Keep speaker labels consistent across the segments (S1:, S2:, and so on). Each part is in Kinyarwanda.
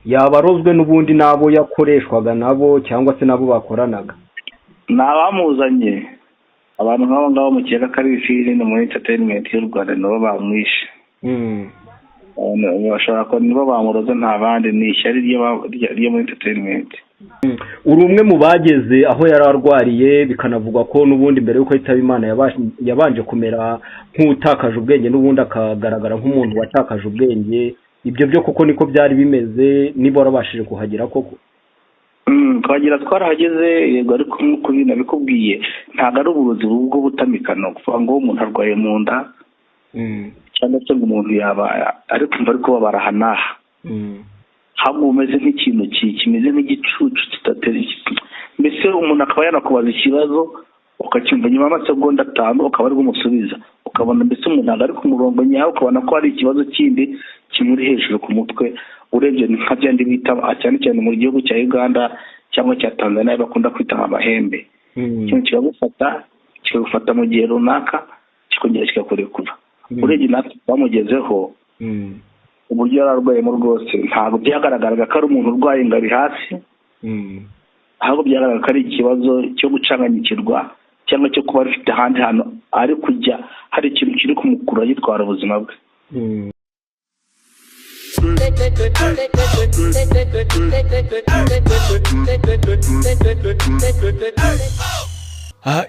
S1: yaba arozwe n'ubundi n'abo yakoreshwaga nabo cyangwa se nabo bakoranaga?
S2: ni abamuzanye, abantu nk'abo ngabo mukeka ko ari filime muri entertainment y'u Rwanda nibo bamwishe. bashobora ko nibo bamuroze, nta bandi, ni ishyari ryo muri entertainment.
S1: uri umwe mu bageze aho yari arwariye, bikanavugwa ko n'ubundi mbere y'uko yitaba Imana yabanje kumera nk'utakaje ubwenge, n'ubundi akagaragara nk'umuntu watakaje ubwenge. ibyo byo koko niko byari bimeze? niba warabashije kuhagera koko?
S2: twagira twarahageze, yego, ariko nk'uko nabikubwiye ntabwo ari uburozi bwo butamikano kuvuga ngo umuntu arwaye mu nda cyangwa se ngo umuntu yaba ari kumva ari kubabara aha n'aha, hamwe umeze nk'ikintu kimeze nk'igicucu kitatera, mbese umuntu akaba yanakubaza ikibazo ukacyumva nyuma y'amasegonda 5 ukaba ari kumusubiza, ukabona mbese umuntu ntabwo ari ku murongo nyawo, ukabona ko hari ikibazo kindi kimuri hejuru ku mutwe. urebye nka byandi bita cyane cyane mu gihugu cya Uganda cyangwa cya Tanzania bakunda kwita amahembe. Ikintu kigufata mu gihe runaka kikongera kikakurekura. urebye natwe bamugezeho uburyo yararwayemo rwose ntabwo byagaragaraga ko ari umuntu urwaye ngo ari hasi, ahubwo byagaragara ko ari ikibazo cyo gucanganyikirwa cyangwa cyo kuba rufite ahandi hantu ari kujya, hari ikintu kiri kumukura yitwara ubuzima bwe.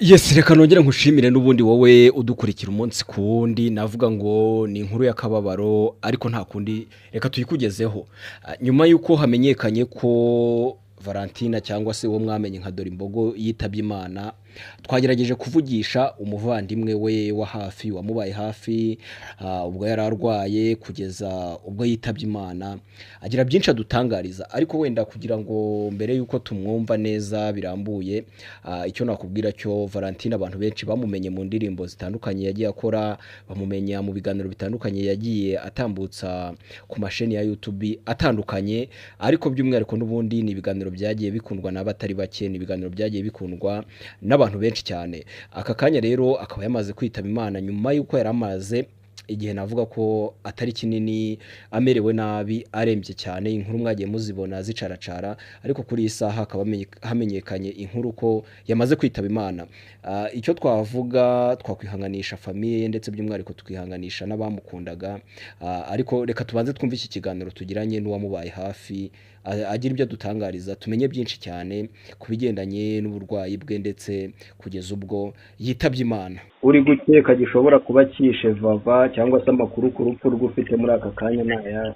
S1: Yes, reka nongere nkushimire n'ubundi wowe udukurikira umunsi ku wundi. navuga ngo ni inkuru y'akababaro ariko nta kundi reka tuyikugezeho. nyuma y'uko hamenyekanye ko Valentina cyangwa se uwo mwamenye nka Dorimbogo yitabye Imana, twagerageje kuvugisha umuvandimwe we wa hafi, wamubaye hafi ubwo yari arwaye kugeza ubwo yitabye Imana. agira byinshi adutangariza, ariko wenda kugira ngo mbere y'uko tumwumva neza birambuye, icyo nakubwira cyo Valentina abantu benshi bamumenye mu ndirimbo zitandukanye yagiye akora, bamumenya mu biganiro bitandukanye yagiye atambutsa ku masheni ya YouTube atandukanye, ariko by'umwihariko n'ubundi ni ibiganiro byagiye bikundwa n'abatari bake, ni ibiganiro byagiye bikundwa n'abantu benshi cyane. aka kanya rero akaba yamaze kwitaba Imana nyuma y'uko yari amaze igihe navuga ko atari kinini amerewe nabi, arembye cyane. inkuru mwagiye muzibona zicaracara, ariko kuri iyi saha akaba hamenyekanye inkuru ko yamaze kwitaba Imana. icyo twavuga, twakwihanganisha famiye ndetse by'umwihariko tukihanganisha n'abamukundaga, ariko reka tubanze twumve iki kiganiro tugiranye n'uwamubaye hafi, agira ibyo dutangariza, tumenye byinshi cyane ku bigendanye n'uburwayi bwe ndetse kugeza ubwo yitabye Imana. uri gukeka gishobora kuba kishe Vava cyangwa se amakuru ku rupfu rw'ufite muri aka kanya n'aya?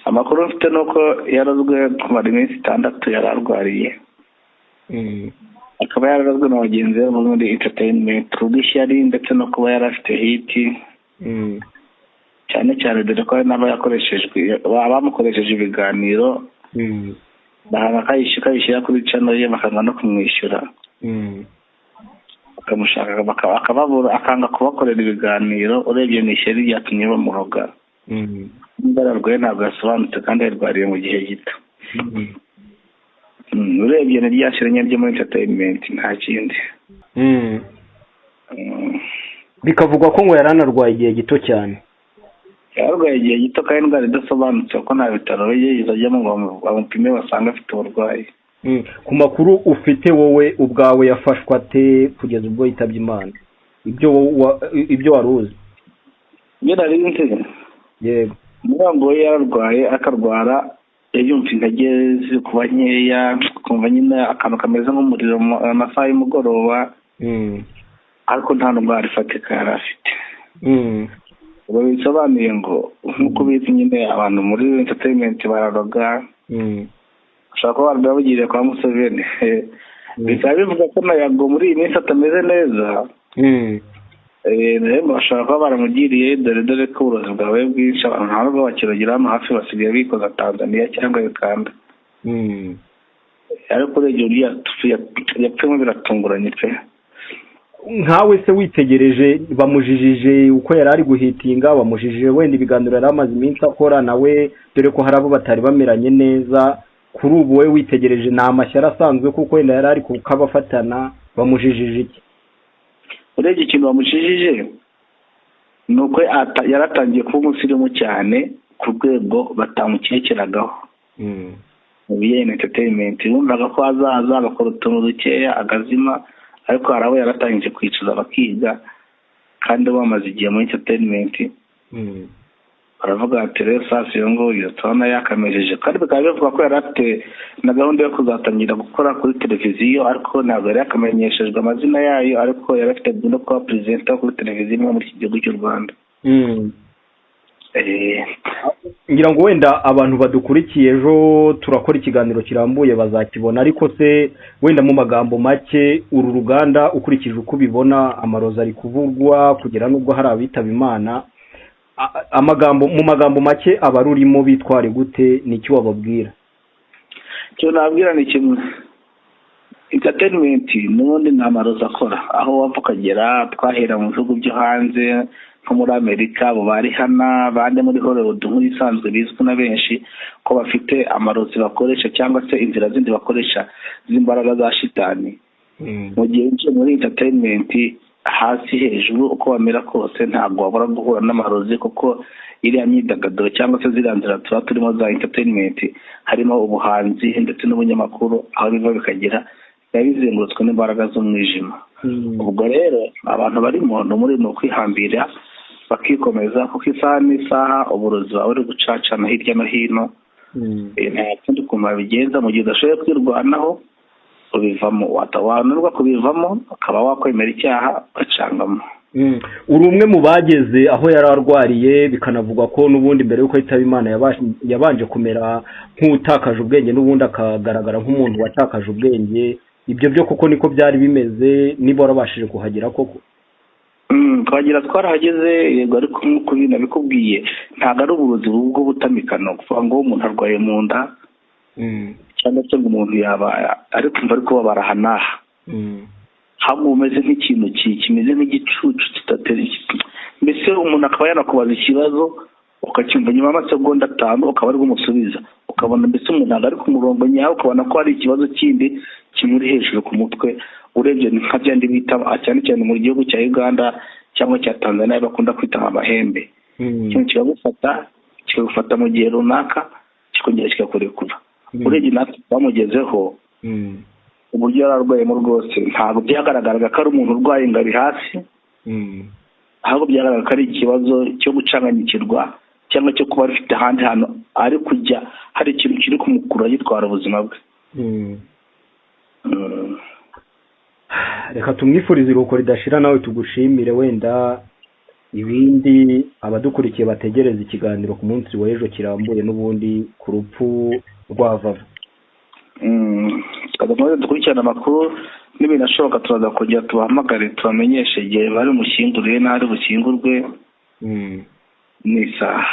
S2: Amakuru mfite nuko yarazwe kumara iminsi 6 yararwariye, akaba yarazwe na bagenzi be muri entertainment rw'ishyari ndetse no kuba yarafite hit cyane cyane, dore ko n'aba yakoreshejwe abamukoresheje ibiganiro bahanga kayishyira kuri channel ye, bakanga no kumwishyura, bakamushaka bakababura, akanga kubakorera ibiganiro. urebye ni ishyari ryatumye bamuroga. Imbararwaye ntabwo yasobanutse kandi yarwariye mu gihe gito. urebye ni ryashiranye ryo muri entertainment nta kindi.
S1: bikavugwa ko ngo yaranarwaye igihe gito cyane.
S2: yarwaye igihe gito kandi indwara idasobanutse ko nta bitaro yigeze ajyamo ngo bamupime basanga afite uburwayi.
S1: ku makuru ufite wowe ubwawe yafashwe ate kugeza ubwo yitabye Imana? ibyo wari uzi?
S2: nari nzi,
S1: yego,
S2: ngo yararwaye akarwara yumva intege ziri kuba nkeya, kumva nyine akantu kameze nk'umuriro amasaha y'umugoroba, ariko nta ndwara ifatika yari afite. ubu bisobanuye ngo nk'uko bizi nyine abantu muri entertainment bararoga, ushobora kuba bari babigiriye kwa Museveni. bikaba bivuga ko na Yago muri iyi minsi atameze neza, rero bashobora kuba baramugiriye, dore ko uburozi bwawe bwinshi, abantu ntabwo bakirogira hano hafi, basigaye bikoza Tanzania cyangwa Uganda. ariko urebye yapfemo biratunguranye pe.
S1: nkawe se witegereje, bamujijije uko yari ari guhitinga, bamujijije wenda ibiganiro yari amaze iminsi akora nawe, dore ko hari abo batari bameranye neza. kuri ubu we witegereje ni amashyara asanzwe kuko wenda yari ari kukabafatana, bamujijije iki?
S2: urebye ikintu bamujijije ni uko yaratangiye kuba umusirimu cyane, ku rwego batamukekeragaho mu bijyanye na entertainment. Bumvaga ko azaza agakora utuntu dukeya agazima, ariko hari abo yaratangije kwicuza bakiga kandi bamaze igihe muri entertainment. Baravuga ati rero sasa iyo nguyu turabona yakamejeje, kandi bikaba bivuga ko yari afite na gahunda yo kuzatangira gukora kuri televiziyo, ariko ntabwo yari yakamenyeshejwe amazina yayo, ariko yari afite no kuba perezida kuri televiziyo imwe muri iki gihugu cy'u Rwanda.
S1: ngira ngo wenda abantu badukurikiye ejo turakora ikiganiro kirambuye bazakibona, ariko se wenda mu magambo make uru ruganda ukurikije uko ubibona amarozi ari kuvugwa kugera nubwo hari abitaba Imana, mu magambo make abarurimo bitware gute, niki wababwira?
S2: Cyo nabwira ni kimwe, entertainment n'ubundi nta marozi akora, aho wapfa ukagera twahera mu bihugu byo hanze nko muri Amerika, abo bari hana bande muri Hollywood nk'ibisanzwe bizwi na benshi ko bafite amarozi bakoresha cyangwa se inzira zindi bakoresha z'imbaraga za shitani. Mu gihe cyo muri entertainment hasi hejuru uko bamera kose ntabwo wabura guhura n'amarozi, kuko iriya myidagaduro cyangwa se ziriya nzira tuba turimo za entertainment harimo ubuhanzi ndetse n'ubunyamakuru, aho biva bikagera biba bizengurutswe n'imbaraga z'umwijima. Ubwo rero abantu barimo n'umurimo kwihambira bakikomeza, kuko isaha n'isaha uburozi buba buri gucacana hirya no hino. Nta kundi kuntu babigenza, mu gihe udashoboye kwirwanaho ubivamo, wananirwa kubivamo ukaba wakwemera icyaha ugacangamo.
S1: Uri umwe mu bageze aho yari arwariye, bikanavugwa ko n'ubundi mbere y'uko yitaba Imana yabanje kumera nk'utakaje ubwenge, n'ubundi akagaragara nk'umuntu watakaje ubwenge. Ibyo byo kuko niko byari bimeze, niba warabashije kuhagera koko?
S2: Twagira twarahageze yego, ariko nk'uko nabikubwiye ntabwo ari uburozi bwo butamikano kuvuga ngo umuntu arwaye mu nda cyangwa se ngo umuntu yaba ari kumva ariko babarahanaha, hamwe umeze nk'ikintu kimeze nk'igicucu kitateri, mbese umuntu akaba yanakubaza ikibazo ukacyumva nyuma y'amasegonda 5 ukaba ari kumusubiza, ukabona mbese umuntu ntabwo ari ku murongo nyawo, ukabona ko hari ikibazo kindi kimuri hejuru ku mutwe. Urebye nka byandi bita cyane cyane mu gihugu cya Uganda cyangwa cya Tanzania bakunda kwita amahembe. Ikintu kigufata mu gihe runaka kikongera kikakurekura. Urebye natwe bamugezeho uburyo yararwayemo rwose ntabwo byagaragaraga ko ari umuntu urwaye ngo ari hasi, ahubwo byagaragaraga ko ari ikibazo cyo gucanganyikirwa cyangwa cyo kuba rifite ahandi hantu ari kujya, hari ikintu kiri kumukura gitwara ubuzima bwe.
S1: Reka tumwifurize iruhuko ridashira, nawe tugushimire. Wenda ibindi abadukurikiye bategereza ikiganiro ku munsi w'ejo kirambuye n'ubundi ku rupfu rwa Vava.
S2: Tukaza dukurikirana amakuru n'ibinashoboka, turaza kujya tubahamagare tubamenyeshe igihe bari mushyinguriye n'ari bushyingurwe n'isaha.